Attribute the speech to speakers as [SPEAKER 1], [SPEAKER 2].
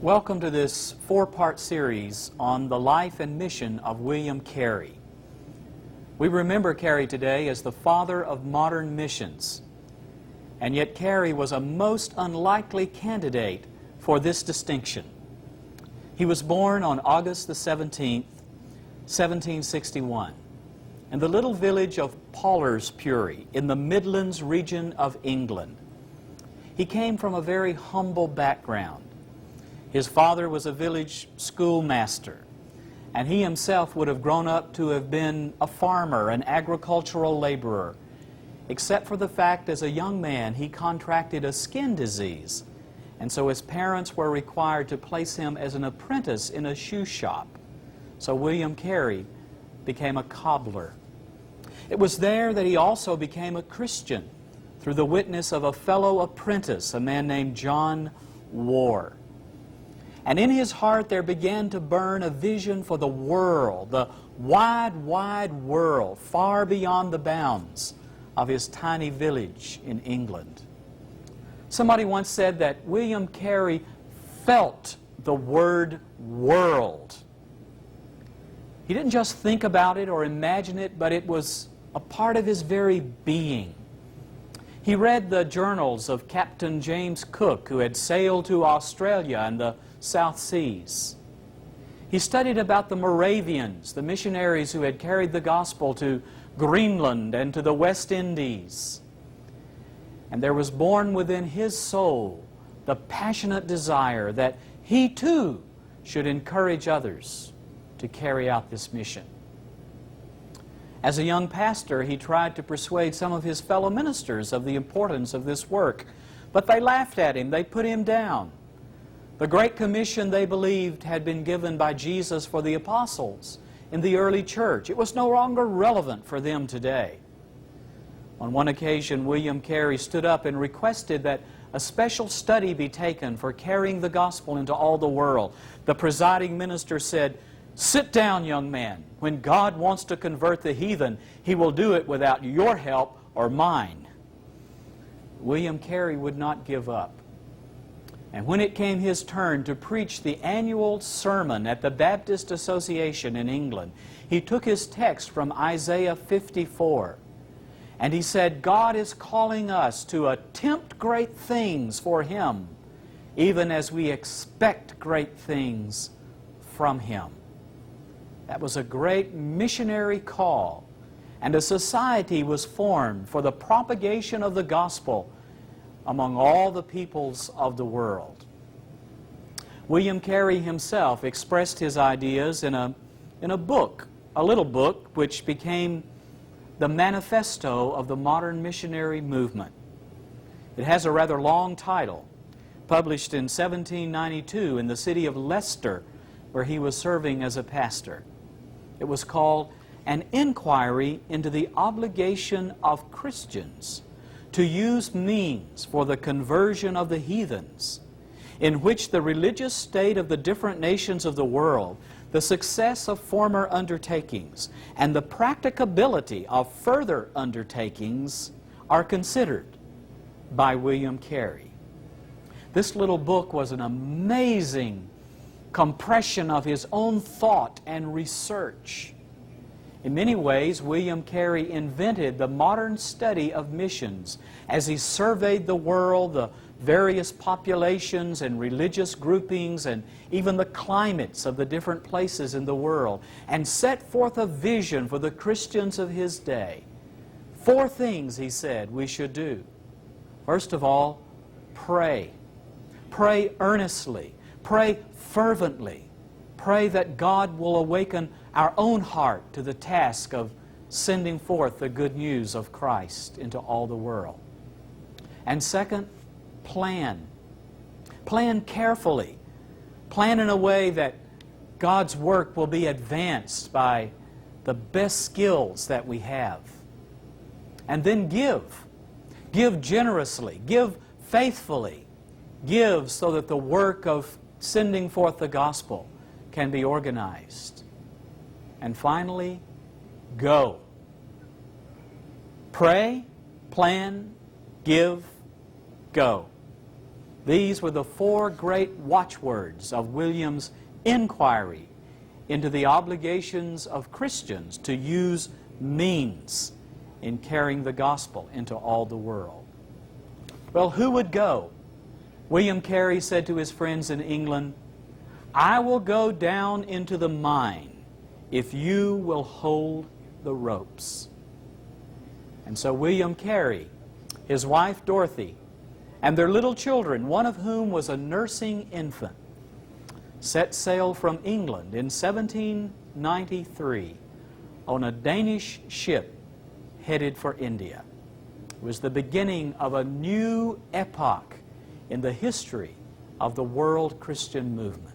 [SPEAKER 1] Welcome to this four-part series on the life and mission of William Carey. We remember Carey today as the father of modern missions, and yet Carey was a most unlikely candidate for this distinction. He was born on August the 17th, 1761, in the little village of Paulerspury in the Midlands region of England. He came from a very humble background. His father was a village schoolmaster, and he himself would have grown up to have been a farmer, an agricultural laborer, except for the fact as a young man he contracted a skin disease, and so his parents were required to place him as an apprentice in a shoe shop. So William Carey became a cobbler. It was there that he also became a Christian through the witness of a fellow apprentice, a man named John Warr. And in his heart there began to burn a vision for the world, the wide, wide world, far beyond the bounds of his tiny village in England. Somebody once said that William Carey felt the word world. He didn't just think about it or imagine it, but it was a part of his very being. He read the journals of Captain James Cook, who had sailed to Australia and the South Seas. He studied about the Moravians, the missionaries who had carried the gospel to Greenland and to the West Indies. And there was born within his soul the passionate desire that he too should encourage others to carry out this mission. As a young pastor, he tried to persuade some of his fellow ministers of the importance of this work, but they laughed at him, they put him down. The Great Commission, they believed, had been given by Jesus for the apostles in the early church. It was no longer relevant for them today. On one occasion, William Carey stood up and requested that a special study be taken for carrying the gospel into all the world. The presiding minister said, "Sit down, young man. When God wants to convert the heathen, He will do it without your help or mine." William Carey would not give up. And when it came his turn to preach the annual sermon at the Baptist Association in England, he took his text from Isaiah 54, and he said, God is calling us to attempt great things for Him, even as we expect great things from Him. That was a great missionary call, and a society was formed for the propagation of the gospel among all the peoples of the world. William Carey himself expressed his ideas in a book, a little book, which became the manifesto of the modern missionary movement. It has a rather long title, published in 1792 in the city of Leicester, where he was serving as a pastor. It was called An Inquiry into the Obligation of Christians to Use Means for the Conversion of the Heathens, in which the religious state of the different nations of the world, the success of former undertakings, and the practicability of further undertakings are considered by William Carey. This little book was an amazing compression of his own thought and research. In many ways, William Carey invented the modern study of missions as he surveyed the world, the various populations and religious groupings, and even the climates of the different places in the world, and set forth a vision for the Christians of his day. 4 things, he said, we should do. First of all, pray. Pray earnestly. Pray fervently. Pray that God will awaken our own heart to the task of sending forth the good news of Christ into all the world. And second, plan. Plan carefully. Plan in a way that God's work will be advanced by the best skills that we have. And then give. Give generously. Give faithfully. Give so that the work of sending forth the gospel can be organized. And finally, go. Pray, plan, give, go. These were the four great watchwords of William's inquiry into the obligations of Christians to use means in carrying the gospel into all the world. Well, who would go? William Carey said to his friends in England, "I will go down into the mine if you will hold the ropes." And so William Carey, his wife Dorothy, and their little children, one of whom was a nursing infant, set sail from England in 1793 on a Danish ship headed for India. It was the beginning of a new epoch in the history of the world Christian movement.